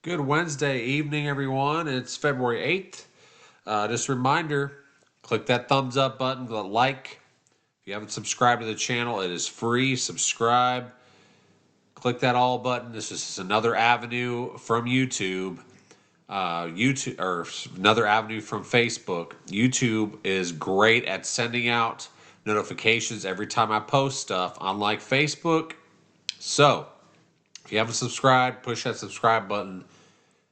Good Wednesday evening, everyone. It's February 8th. Just a reminder, click that thumbs up button, the like. If you haven't subscribed to the channel, it is free. Subscribe. Click that all button. This is another avenue from YouTube. YouTube or another avenue from Facebook. YouTube is great at sending out notifications every time I post stuff, unlike Facebook. So, if you haven't subscribed, push that subscribe button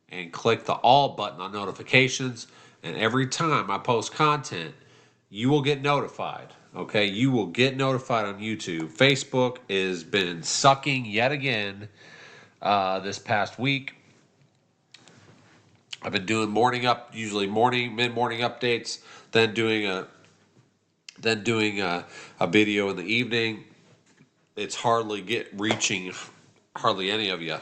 and click the all button on notifications. And every time I post content, you will get notified. Okay, you will get notified on YouTube. Facebook has been sucking yet again this past week. I've been doing usually mid morning updates, then doing a video in the evening. It's reaching hardly any of you.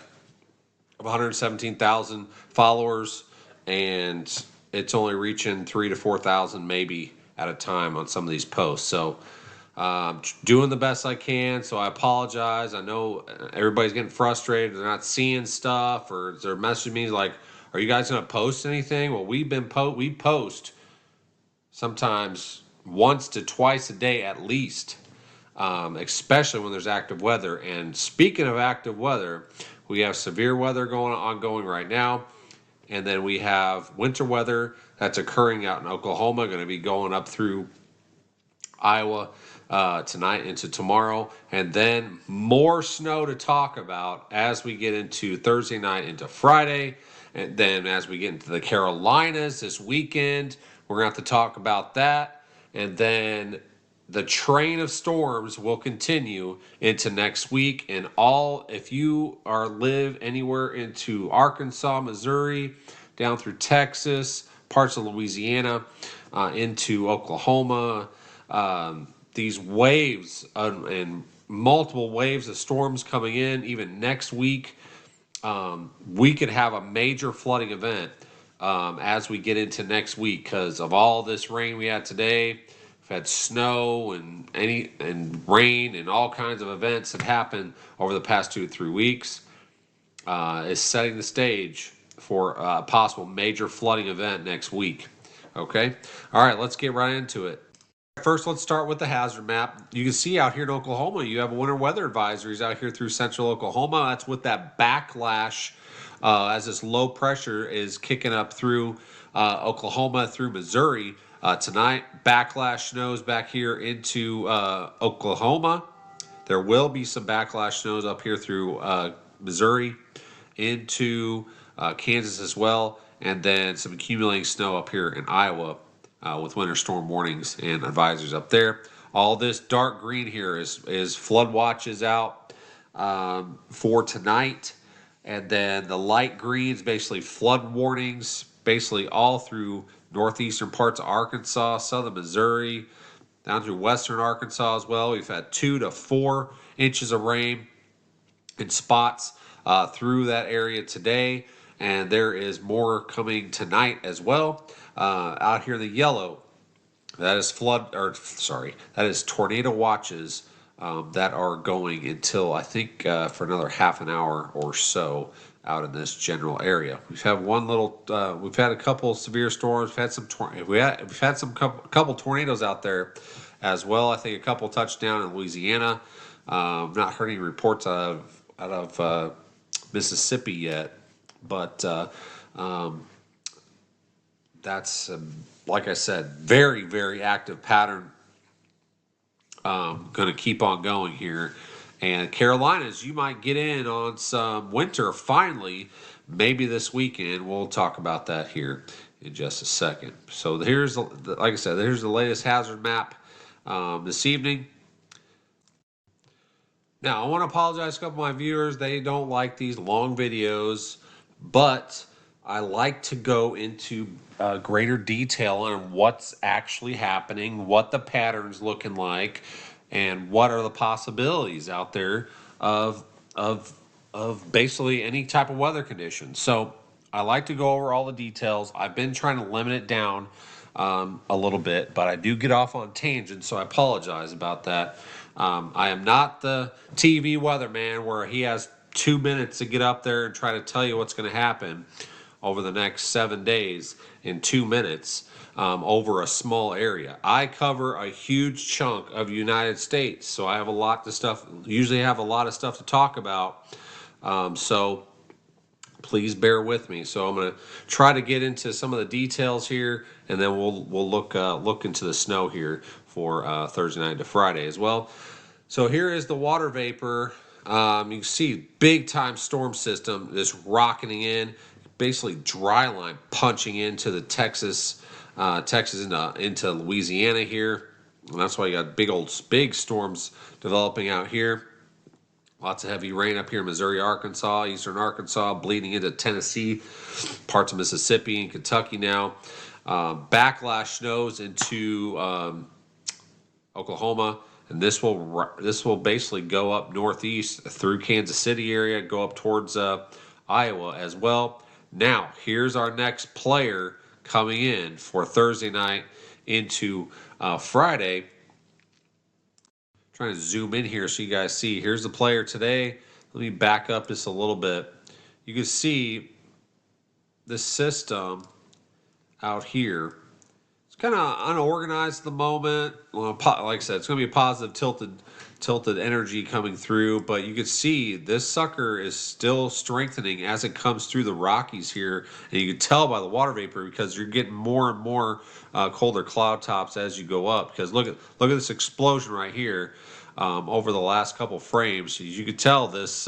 I have 117,000 followers, and it's only reaching 3 to 4,000 maybe at a time on some of these posts. So doing the best I can. So I apologize. I know everybody's getting frustrated. They're not seeing stuff, or they're messaging me like, "Are you guys going to post anything?" Well, we post sometimes once to twice a day at least, especially when there's active weather. And speaking of active weather, we have severe weather ongoing right now. And then we have winter weather that's occurring out in Oklahoma, going to be going up through Iowa tonight into tomorrow. And then more snow to talk about as we get into Thursday night into Friday. And then as we get into the Carolinas this weekend, we're going to have to talk about that. And then the train of storms will continue into next week. And if you live anywhere into Arkansas, Missouri, down through Texas, parts of Louisiana, into Oklahoma, these waves and multiple waves of storms coming in, even next week, we could have a major flooding event as we get into next week because of all this rain we had today. We've had snow and rain and all kinds of events that happened over the past 2 to 3 weeks. Is setting the stage for a possible major flooding event next week. Okay? All right, let's get right into it. First, let's start with the hazard map. You can see out here in Oklahoma, you have winter weather advisories out here through central Oklahoma. That's with that backlash as this low pressure is kicking up through Oklahoma, through Missouri tonight. Backlash snows back here into Oklahoma. There will be some backlash snows up here through Missouri into Kansas as well, and then some accumulating snow up here in Iowa with winter storm warnings and advisories up there. All this dark green here is flood watches out for tonight, and then the light green is basically flood warnings, basically all through northeastern parts of Arkansas, southern Missouri, down through western Arkansas as well. We've had 2 to 4 inches of rain in spots through that area today, and there is more coming tonight as well. Out here in the yellow, that is tornado watches that are going until I think for another half an hour or so out in this general area. We've had we've had a couple of severe storms. We've had some couple tornadoes out there as well. I think a couple touched down in Louisiana. Not heard any reports out of Mississippi yet, but that's like I said, very very active pattern. Going to keep on going here, and Carolinas, you might get in on some winter finally, maybe this weekend. We'll talk about that here in just a second. So like I said, here's the latest hazard map this evening. Now, I want to apologize to a couple of my viewers. They don't like these long videos, but I like to go into greater detail on what's actually happening, what the pattern's looking like, and what are the possibilities out there of basically any type of weather conditions. So I like to go over all the details. I've been trying to limit it down a little bit, but I do get off on tangents, so I apologize about that. I am not the TV weatherman where he has 2 minutes to get up there and try to tell you what's going to happen over the next 7 days in 2 minutes over a small area. I cover a huge chunk of the United States, so I have usually have a lot of stuff to talk about. So please bear with me. So I'm going to try to get into some of the details here, and then we'll look into the snow here for Thursday night to Friday as well. So here is the water vapor. You can see big time storm system just rocketing in, basically dry line punching into the Texas into Louisiana here. And that's why you got big storms developing out here. Lots of heavy rain up here in Missouri, Arkansas, eastern Arkansas, bleeding into Tennessee, parts of Mississippi and Kentucky now. Backlash snows into Oklahoma, and this will basically go up northeast through Kansas City area, go up towards Iowa as well. Now, here's our next player coming in for Thursday night into Friday. Trying to zoom in here so you guys see. Here's the player today. Let me back up just a little bit. You can see the system out here. It's kind of unorganized at the moment. Well, like I said, it's going to be a positive tilted energy coming through, but you can see this sucker is still strengthening as it comes through the Rockies here, and you can tell by the water vapor because you're getting more and more colder cloud tops as you go up. Because look at this explosion right here over the last couple frames. You can tell this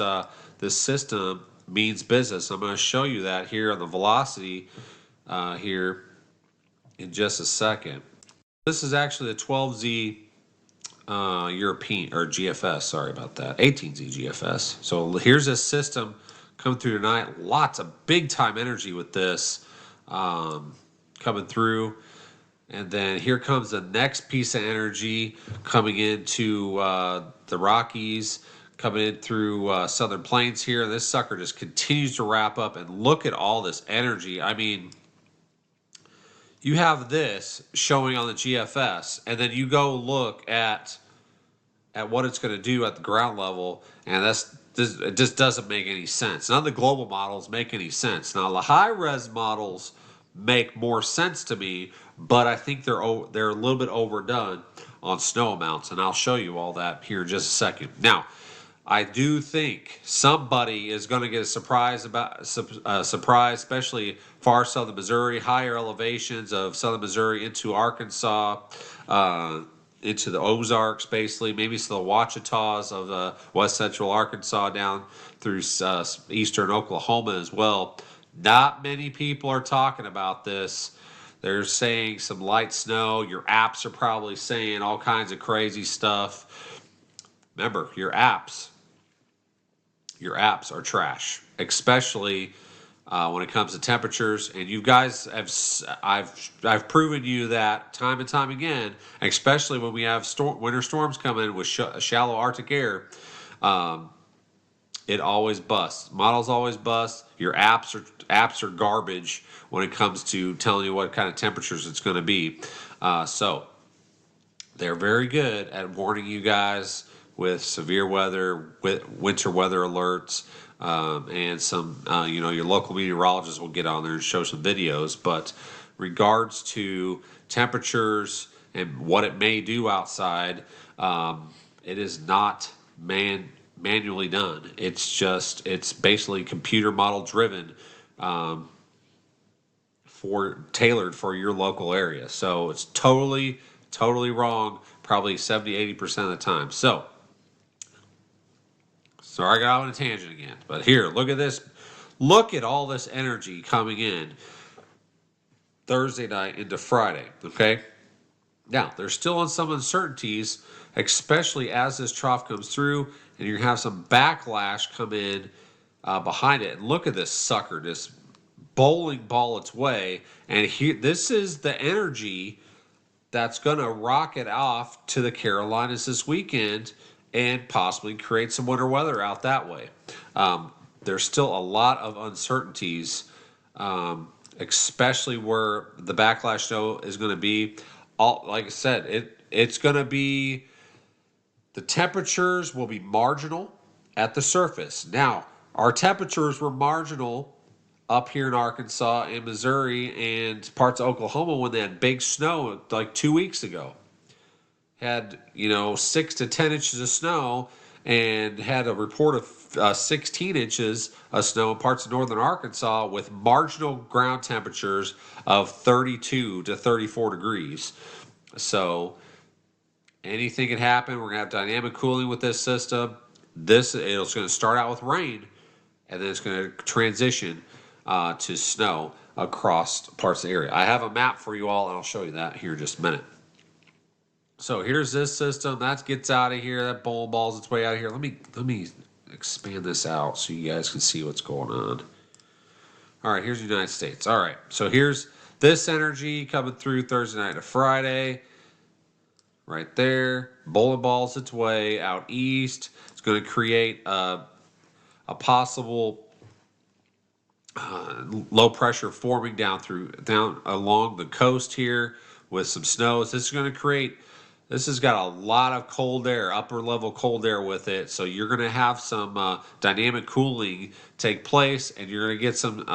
system means business. I'm going to show you that here on the velocity here in just a second. This is actually the 12Z European or GFS. Sorry about that. 18Z GFS. So here's this system coming through tonight. Lots of big time energy with this coming through. And then here comes the next piece of energy coming into the Rockies, coming in through Southern Plains here. And this sucker just continues to wrap up. And look at all this energy. I mean, you have this showing on the GFS, and then you go look at what it's going to do at the ground level, and it just doesn't make any sense. None of the global models make any sense. Now, the high-res models make more sense to me, but I think they're a little bit overdone on snow amounts, and I'll show you all that here in just a second. Now, I do think somebody is going to get a surprise, especially far southern Missouri, higher elevations of southern Missouri into Arkansas, into the Ozarks, basically, maybe to the Ouachitas of west central Arkansas down through eastern Oklahoma as well. Not many people are talking about this. They're saying some light snow. Your apps are probably saying all kinds of crazy stuff. Remember, your apps are trash, especially when it comes to temperatures. And you guys I've proven you that time and time again, especially when we have winter storms coming with shallow Arctic air. It always busts. Models always bust. Your apps are garbage when it comes to telling you what kind of temperatures it's going to be. So they're very good at warning you guys with severe weather, with winter weather alerts, and some, your local meteorologist will get on there and show some videos. But regards to temperatures and what it may do outside, it is not manually done. It's basically computer model driven, tailored for your local area. So it's totally wrong, probably 70-80% of the time. So sorry, I got on a tangent again. But here, look at this. Look at all this energy coming in Thursday night into Friday, okay? Now, there's still some uncertainties, especially as this trough comes through, and you're going to have some backlash come in behind it. And look at this sucker, just bowling ball its way. And here, this is the energy that's going to rocket off to the Carolinas this weekend and possibly create some winter weather out that way. There's still a lot of uncertainties, especially where the backlash snow is going to be. Like I said, it's going to be, the temperatures will be marginal at the surface. Now, Our temperatures were marginal up here in Arkansas and Missouri and parts of Oklahoma when they had big snow like 2 weeks ago. Had 6 to 10 inches of snow, and had a report of 16 inches of snow in parts of northern Arkansas with marginal ground temperatures of 32 to 34 degrees. So anything can happen. We're gonna have dynamic cooling with this system. It's going to start out with rain, and then it's going to transition to snow across parts of the area. I have a map for you all, and I'll show you that here in just a minute. So here's this system that gets out of here. That bowling ball's its way out of here. Let me expand this out so you guys can see what's going on. All right, here's the United States. All right, so here's this energy coming through Thursday night to Friday. Right there, bowling ball's its way out east. It's going to create a possible low pressure forming down along the coast here with some snows. This has got a lot of cold air, upper level cold air with it. So you're going to have some dynamic cooling take place, and you're going to get some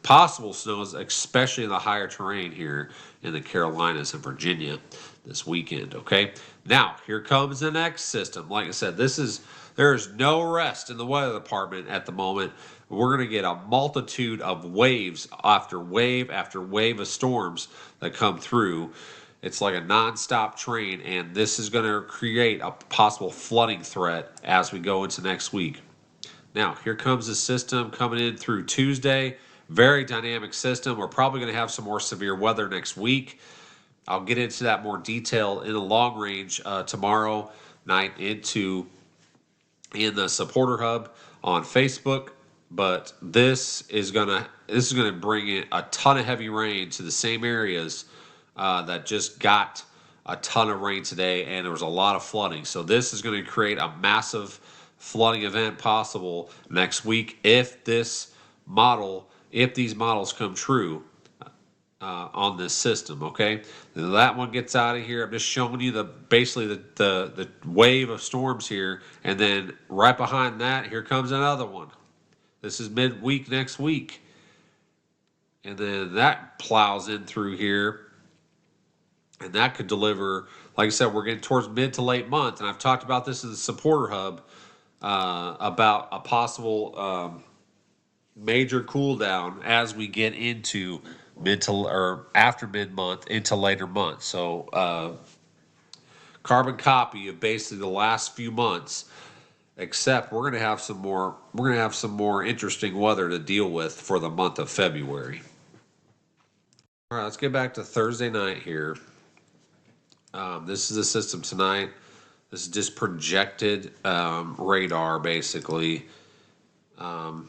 possible snows, especially in the higher terrain here in the Carolinas and Virginia this weekend. Okay. Now here comes the next system. Like I said, there is no rest in the weather department at the moment. We're going to get a multitude of waves after wave after wave of storms that come through. It's like a nonstop train, and this is going to create a possible flooding threat as we go into next week. Now, here comes the system coming in through Tuesday. Very dynamic system. We're probably going to have some more severe weather next week. I'll get into that more detail in the long range tomorrow night in the supporter hub on Facebook. But this is gonna bring in a ton of heavy rain to the same areas that just got a ton of rain today, and there was a lot of flooding. So this is going to create a massive flooding event possible next week if these models come true on this system. Okay, now that one gets out of here. I'm just showing you basically the wave of storms here, and then right behind that, here comes another one. This is midweek next week, and then that plows in through here. And that could deliver, like I said, we're getting towards mid to late month. And I've talked about this in the supporter hub about a possible major cool down as we get into after mid month into later months. So carbon copy of basically the last few months, except we're going to have some more interesting weather to deal with for the month of February. All right, let's get back to Thursday night here. This is the system tonight. This is just projected radar, basically. And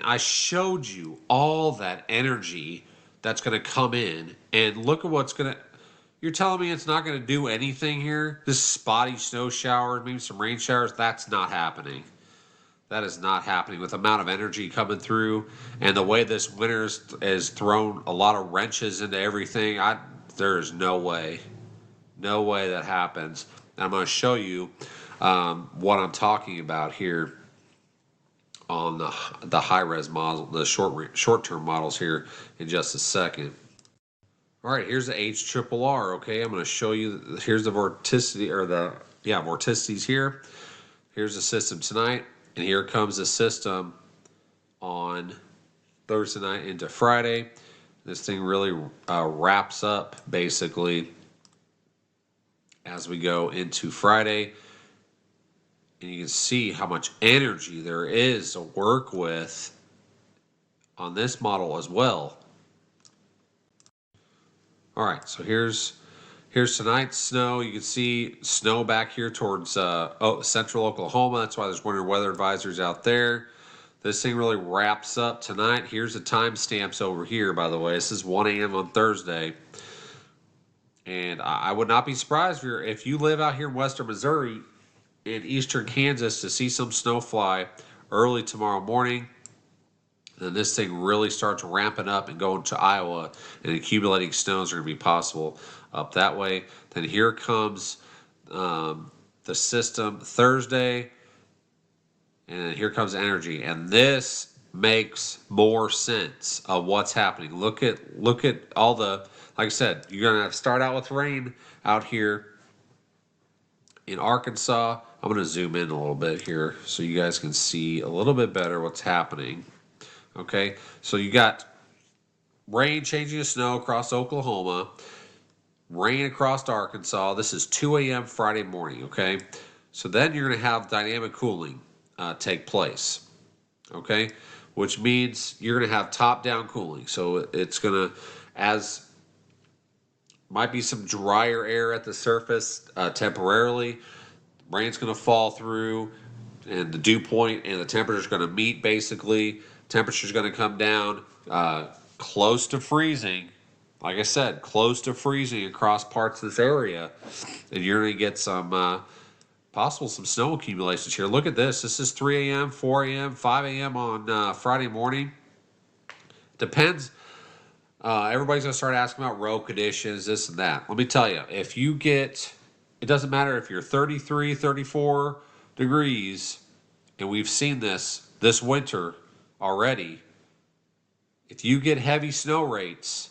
I showed you all that energy that's going to come in, and look at you're telling me it's not going to do anything here? This spotty snow showers, maybe some rain showers, that's not happening. That is not happening with the amount of energy coming through and the way this winter has thrown a lot of wrenches into everything. There is no way that happens. And I'm going to show you what I'm talking about here on the high-res model, the short-term models here in just a second. All right, here's the HRRR. Okay, I'm going to show you. Here's the vorticity vorticities here. Here's the system tonight. And here comes the system on Thursday night into Friday. This thing really wraps up basically as we go into Friday. And you can see how much energy there is to work with on this model as well. All right, so here's tonight's snow. You can see snow back here towards central Oklahoma. That's why there's winter weather advisories out there. This thing really wraps up tonight. Here's the timestamps over here, by the way. This is 1 a.m. on Thursday. And I would not be surprised if you live out here in western Missouri and eastern Kansas to see some snow fly early tomorrow morning. Then this thing really starts ramping up and going to Iowa, and accumulating snows are going to be possible up that way. Then here comes the system Thursday, and here comes energy. And this makes more sense of what's happening. Look at all the, like I said, you're gonna have to start out with rain out here in Arkansas. I'm gonna zoom in a little bit here so you guys can see a little bit better what's happening. Okay, so you got rain changing to snow across Oklahoma, rain across Arkansas. This is 2 a.m. Friday morning, okay? So then you're going to have dynamic cooling take place, okay? Which means you're going to have top-down cooling. So it's going to, as might be some drier air at the surface temporarily. Rain's going to fall through, and the dew point and the temperature is going to meet basically. Temperature's going to come down close to freezing. Like I said, close to freezing across parts of this area, and you're going to get some possible some snow accumulations here. Look at this. This is 3 a.m., 4 a.m., 5 a.m. on Friday morning. Depends. Everybody's going to start asking about road conditions, this and that. Let me tell you, if you get, it doesn't matter if you're 33, 34 degrees, and we've seen this winter already. If you get heavy snow rates,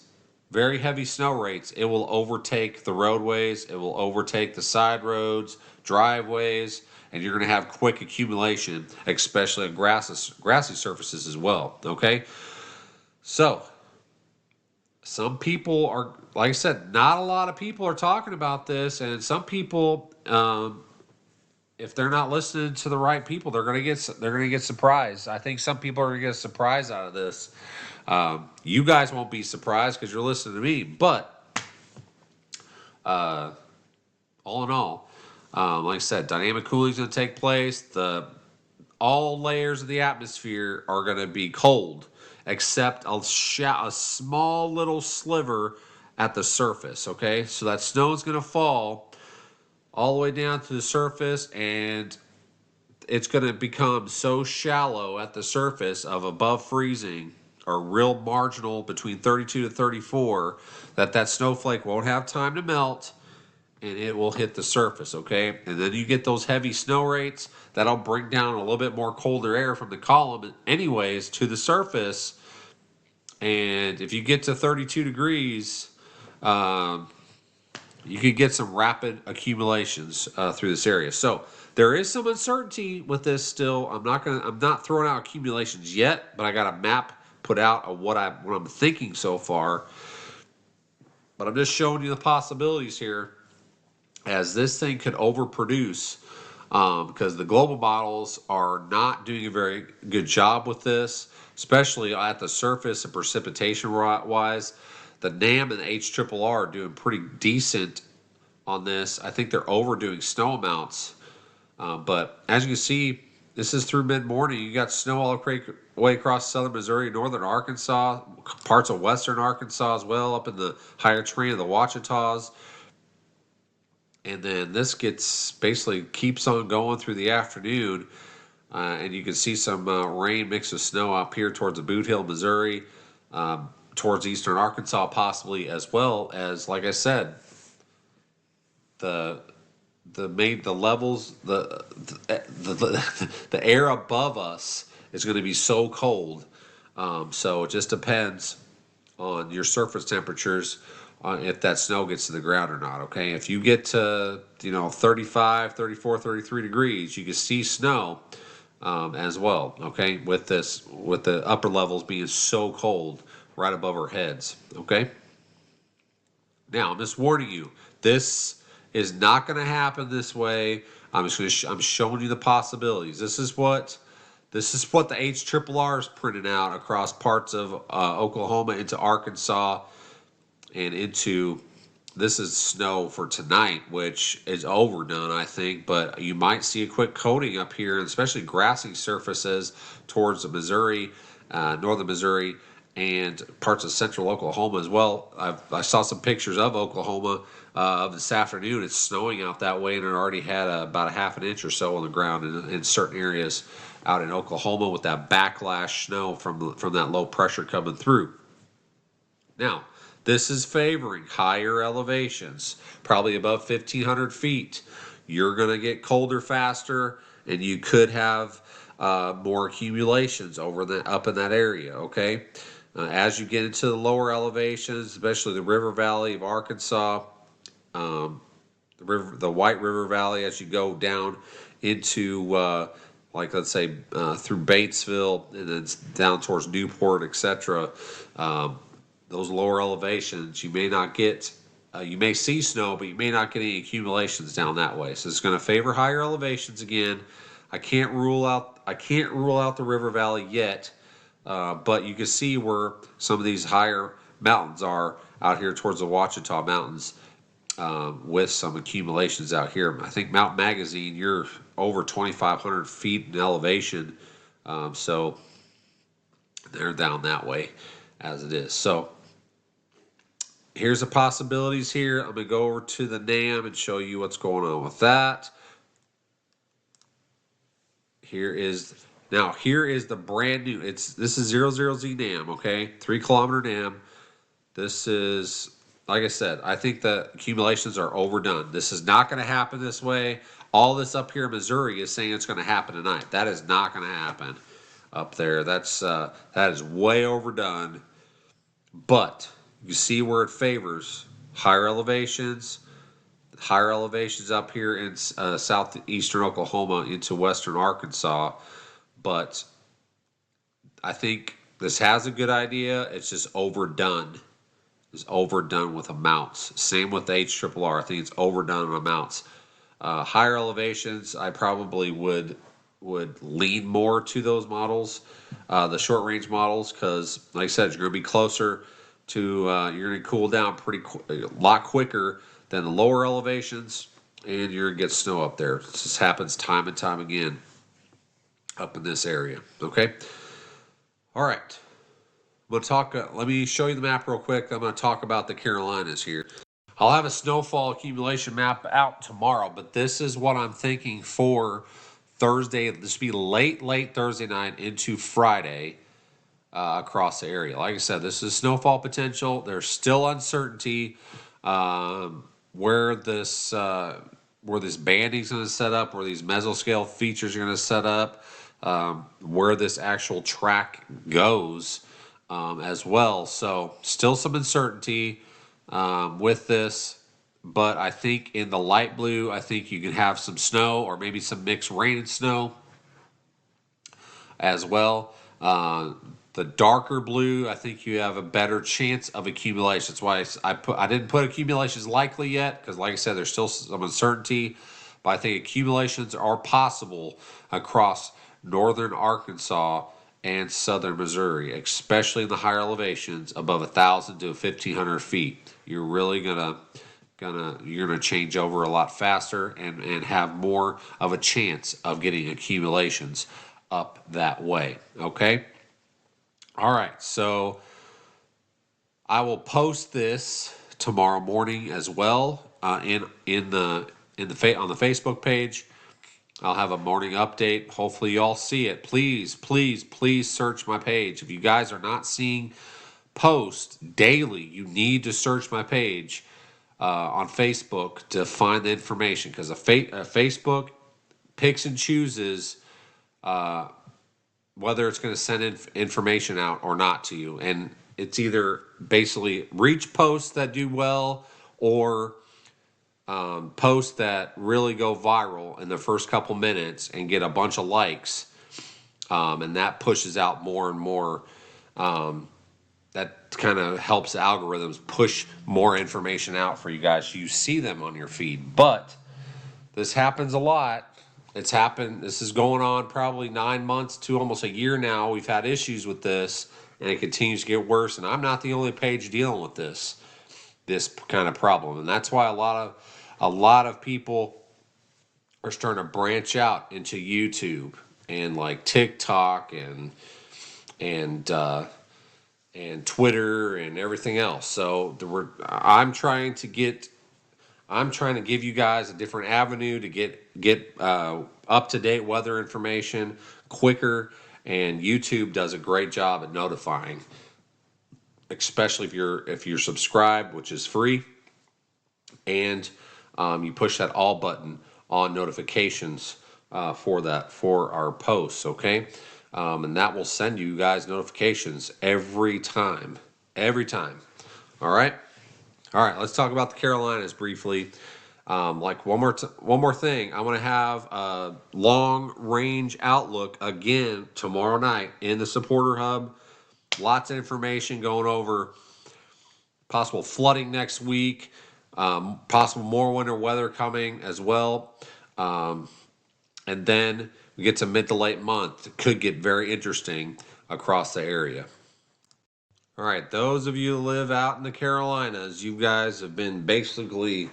very heavy snow rates, it will overtake the roadways, it will overtake the side roads, driveways, and you're going to have quick accumulation, especially on grassy surfaces as well, okay? So, some people are, like I said, not a lot of people are talking about this, and some people, if they're not listening to the right people, they're gonna get surprised. I think some people are gonna get a surprise out of this. You guys won't be surprised because you're listening to me, but all in all, like I said, dynamic cooling is gonna take place. All layers of the atmosphere are gonna be cold, except a small little sliver at the surface. Okay, so that snow is gonna fall all the way down to the surface, and it's going to become so shallow at the surface of above freezing or real marginal between 32 to 34 that snowflake won't have time to melt, and it will hit the surface, okay? And then you get those heavy snow rates that'll bring down a little bit more colder air from the column anyways to the surface. And if you get to 32 degrees, you could get some rapid accumulations through this area. So there is some uncertainty with this still. I'm not throwing out accumulations yet, but I got a map put out of what I'm thinking so far. But I'm just showing you the possibilities here, as this thing could overproduce, because the global models are not doing a very good job with this, especially at the surface and precipitation wise. The NAM and the HRRR are doing pretty decent on this. I think they're overdoing snow amounts. But as you can see, this is through mid-morning. You got snow all the way across southern Missouri, northern Arkansas, parts of western Arkansas as well, up in the higher terrain of the Ouachitas. And then this basically keeps on going through the afternoon. And you can see some rain mixed with snow up here towards the Boot Hill, Missouri, towards eastern Arkansas possibly, as well as, like I said, the levels, the air above us is going to be so cold. So it just depends on your surface temperatures on if that snow gets to the ground or not. Okay, if you get to 35, 34, 33 degrees, you can see snow as well. Okay, with the upper levels being so cold right above our heads. Okay. Now I'm just warning you, this is not going to happen this way. I'm showing you the possibilities. This is what the HRRR is printing out across parts of Oklahoma into Arkansas and into. This is snow for tonight, which is overdone, I think, but you might see a quick coating up here, especially grassy surfaces towards the Missouri, northern Missouri, and parts of central Oklahoma as well. I saw some pictures of Oklahoma of this afternoon. It's snowing out that way, and it already had about a half an inch or so on the ground in certain areas out in Oklahoma with that backlash snow from that low pressure coming through. Now, this is favoring higher elevations, probably above 1,500 feet. you're going to get colder faster, and you could have more accumulations up in that area. Okay, as you get into the lower elevations, especially the river valley of Arkansas, the White River Valley, as you go down into like let's say through Batesville and then down towards Newport, etc. Those lower elevations, you may not get. You may see snow, but you may not get any accumulations down that way. So it's going to favor higher elevations again. I can't rule out the river valley yet, but you can see where some of these higher mountains are out here towards the Ouachita Mountains, with some accumulations out here. I think Mount Magazine, you're over 2,500 feet in elevation, so they're down that way as it is. So here's the possibilities here. I'm going to go over to the NAM and show you what's going on with that. Here is the brand new. This is 00Z NAM, okay? 3 kilometer NAM. This is, like I said, I think the accumulations are overdone. This is not going to happen this way. All this up here in Missouri is saying it's going to happen tonight. That is not going to happen up there. That is way overdone. But you see where it favors higher elevations up here in southeastern Oklahoma into western Arkansas. But I think this has a good idea. It's just overdone. It's overdone with amounts. Same with the HRRR. I think it's overdone in amounts. Higher elevations, I probably would lean more to those models, the short range models, because like I said, you're going to be closer to, you're going to cool down a lot quicker than the lower elevations, and you're going to get snow up there. This happens time and time again up in this area. Okay. All right. We'll talk. Let me show you the map real quick. I'm going to talk about the Carolinas here. I'll have a snowfall accumulation map out tomorrow, but this is what I'm thinking for Thursday. This will be late Thursday night into Friday across the area. Like I said, this is snowfall potential. There's still uncertainty where this banding is going to set up, where these mesoscale features are going to set up, where this actual track goes as well. So still some uncertainty with this. But I think in the light blue, I think you can have some snow or maybe some mixed rain and snow as well. The darker blue, I think you have a better chance of accumulation. That's why I didn't put accumulations likely yet, because like I said, there's still some uncertainty. But I think accumulations are possible across northern Arkansas and southern Missouri, especially in the higher elevations above 1,000 to 1,500 feet. You're really you're gonna change over a lot faster and have more of a chance of getting accumulations up that way. Okay. All right. So I will post this tomorrow morning as well on the Facebook page. I'll have a morning update. Hopefully you all see it. Please, please, please search my page. If you guys are not seeing posts daily, you need to search my page on Facebook to find the information, because Facebook picks and chooses whether it's going to send information out or not to you. And it's either basically reach posts that do well or posts that really go viral in the first couple minutes and get a bunch of likes. And that pushes out more and more. That kind of helps algorithms push more information out for you guys. You see them on your feed. But this happens a lot. It's happened. This is going on probably 9 months to almost a year now. We've had issues with this, and it continues to get worse. And I'm not the only page dealing with this kind of problem. And that's why a lot of people are starting to branch out into YouTube and like TikTok and Twitter and everything else. So I'm trying to give you guys a different avenue to get up to date weather information quicker, and YouTube does a great job at notifying, especially if you're subscribed, which is free, and you push that all button on notifications for our posts, okay? And that will send you guys notifications every time. Every time. All right? All right, let's talk about the Carolinas briefly. Like one more thing, I'm gonna have a long range outlook again tomorrow night in the supporter hub. Lots of information going over possible flooding next week, possible more winter weather coming as well, and then we get to mid to late month. It could get very interesting across the area. All right, those of you who live out in the Carolinas, you guys have been basically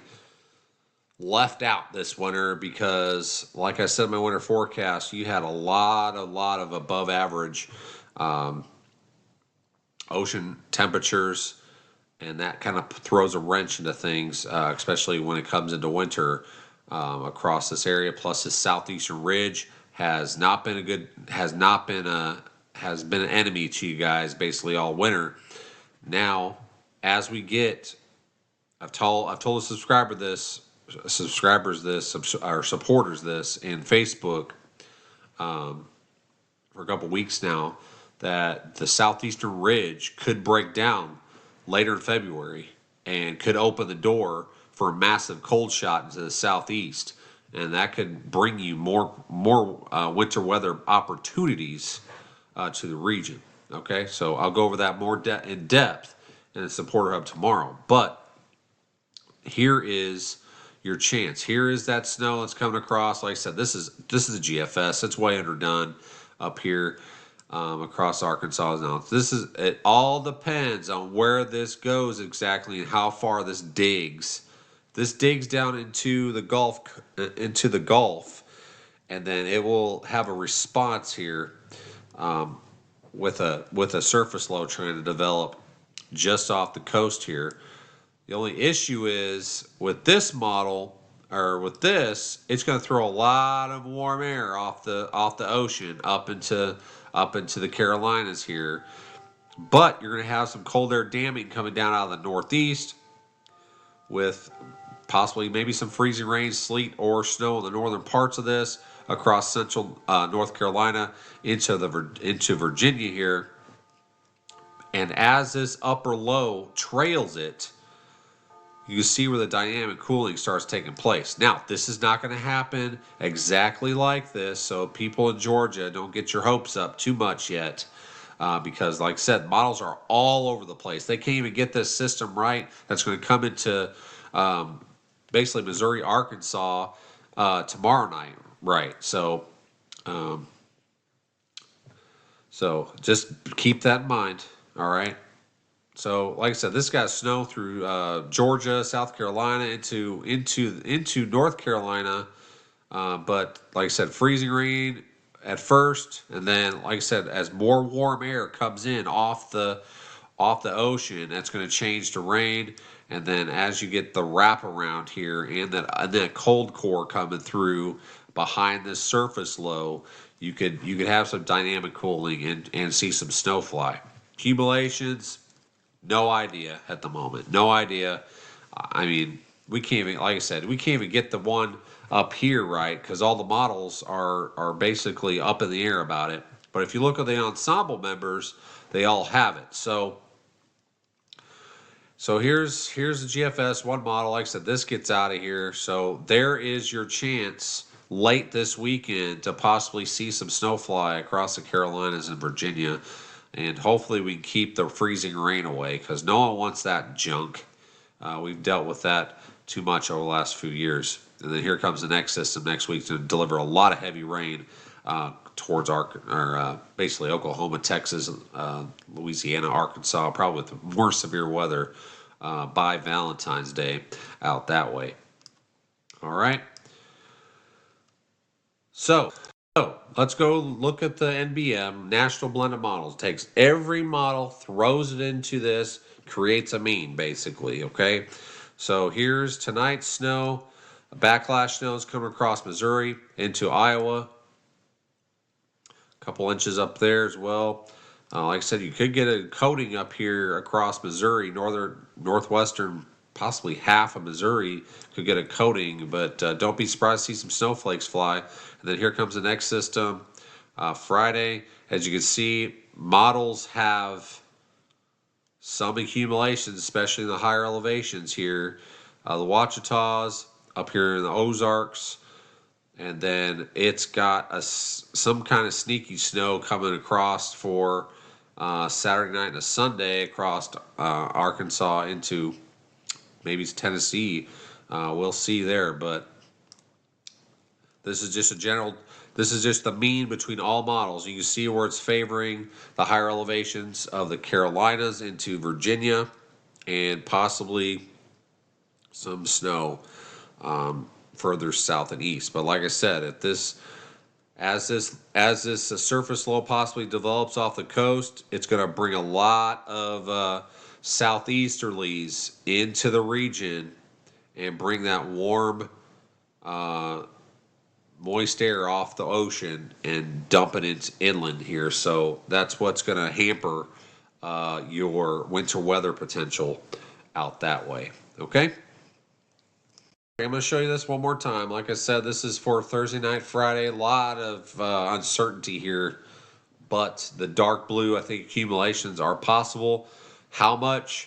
left out this winter because, like I said in my winter forecast, you had a lot of above average ocean temperatures, and that kind of throws a wrench into things, especially when it comes into winter across this area. Plus, this southeastern ridge has been an enemy to you guys basically all winter. Now, as we get, I've told the our supporters this in Facebook for a couple weeks now, that the southeastern ridge could break down later in February and could open the door for a massive cold shot into the southeast, and that could bring you more winter weather opportunities to the region. Okay, so I'll go over that more in depth in the supporter hub tomorrow. But here is your chance. Here is that snow that's coming across. Like I said, this is a GFS. It's way underdone up here across Arkansas now. It all depends on where this goes exactly and how far this digs. This digs down into the Gulf, and then it will have a response here with a surface low trying to develop just off the coast here. The only issue is with this model, or with this, it's going to throw a lot of warm air off the ocean up into the Carolinas here. But you're going to have some cold air damming coming down out of the northeast, with possibly maybe some freezing rain, sleet, or snow in the northern parts of this across central North Carolina into Virginia here. And as this upper low trails it, you see where the dynamic cooling starts taking place. Now, this is not going to happen exactly like this, so people in Georgia, don't get your hopes up too much yet, because, like I said, models are all over the place. They can't even get this system right. That's going to come into basically Missouri, Arkansas tomorrow night, right? So just keep that in mind, all right? So, like I said, this got snow through Georgia, South Carolina, into North Carolina. But like I said, freezing rain at first, and then, like I said, as more warm air comes in off the ocean, that's going to change to rain. And then as you get the wraparound here and that cold core coming through behind this surface low, you could have some dynamic cooling and see some snow fly. Accumulations. No idea at the moment. No idea. I mean, we can't even, like I said, we can't even get the one up here right because all the models are basically up in the air about it. But if you look at the ensemble members, they all have it. So here's the GFS one model. Like I said, this gets out of here. So there is your chance late this weekend to possibly see some snow fly across the Carolinas and Virginia. And hopefully we can keep the freezing rain away because no one wants that junk. We've dealt with that too much over the last few years. And then here comes the next system next week to deliver a lot of heavy rain towards basically Oklahoma, Texas, Louisiana, Arkansas, probably with more severe weather by Valentine's Day out that way. All right. So let's go look at the NBM, National Blended Models. It takes every model, throws it into this, creates a mean, basically, okay? So here's tonight's snow. A backlash snow is coming across Missouri into Iowa. A couple inches up there as well. Like I said, you could get a coating up here across Missouri, northwestern possibly half of Missouri could get a coating, but don't be surprised to see some snowflakes fly. And then here comes the next system. Friday, as you can see, models have some accumulations, especially in the higher elevations here. The Ouachitas up here in the Ozarks, and then it's got some kind of sneaky snow coming across for Saturday night and a Sunday across Arkansas into maybe Tennessee. We'll see there, but this is just this is just the mean between all models. You can see where it's favoring the higher elevations of the Carolinas into Virginia and possibly some snow further south and east. But like I said, as this surface low possibly develops off the coast, it's going to bring a lot of southeasterlies into the region and bring that warm, moist air off the ocean and dump it inland here. So that's what's going to hamper your winter weather potential out that way. Okay? I'm going to show you this one more time. Like I said, this is for Thursday night, Friday. A lot of uncertainty here, but the dark blue, I think accumulations are possible. How much?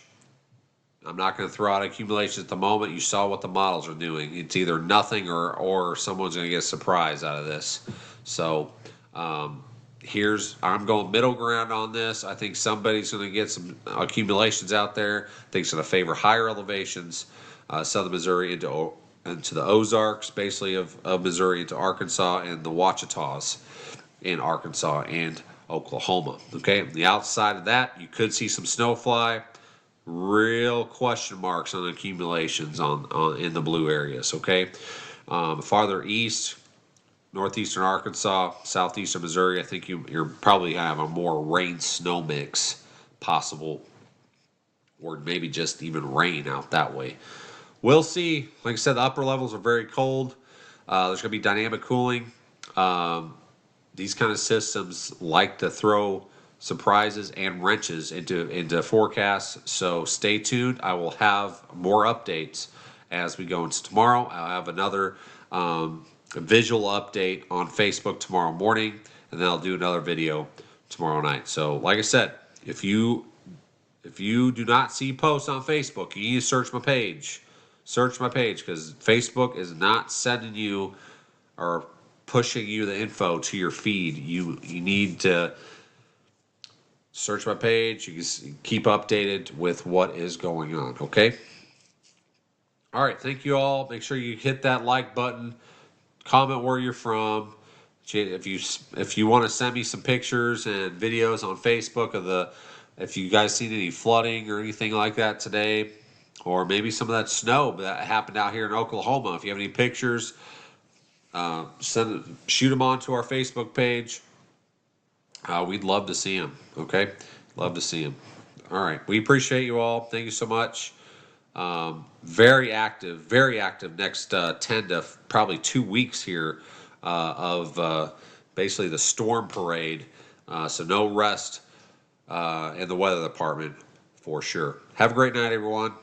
I'm not going to throw out accumulations at the moment. You saw what the models are doing. It's either nothing or someone's going to get a surprise out of this. So I'm going middle ground on this. I think somebody's going to get some accumulations out there. I think it's going to favor higher elevations, southern Missouri into the Ozarks, basically of Missouri into Arkansas, and the Ouachitas in Arkansas and Oklahoma. Okay, on the outside of that, you could see some snow fly. Real question marks on accumulations on in the blue areas. Okay, farther east, northeastern Arkansas, southeastern Missouri, I think you're probably have a more rain snow mix possible, or maybe just even rain out that way. We'll see. Like I said, the upper levels are very cold. There's going to be dynamic cooling. These kind of systems like to throw surprises and wrenches into forecasts. So stay tuned. I will have more updates as we go into tomorrow. I'll have another visual update on Facebook tomorrow morning, and then I'll do another video tomorrow night. So like I said, if you do not see posts on Facebook, you need to search my page. Search my page, because Facebook is not sending you or pushing you the info to your feed. You need to search my page. You can keep updated with what is going on. Okay. All right. Thank you all. Make sure you hit that like button. Comment where you're from. If you want to send me some pictures and videos on Facebook if you guys seen any flooding or anything like that today, or maybe some of that snow that happened out here in Oklahoma. If you have any pictures, shoot them onto our Facebook page. We'd love to see them. Okay, love to see them. All right, we appreciate you all. Thank you so much. Very active next 10 to probably 2 weeks here of basically the storm parade. So no rest in the weather department for sure. Have a great night, everyone.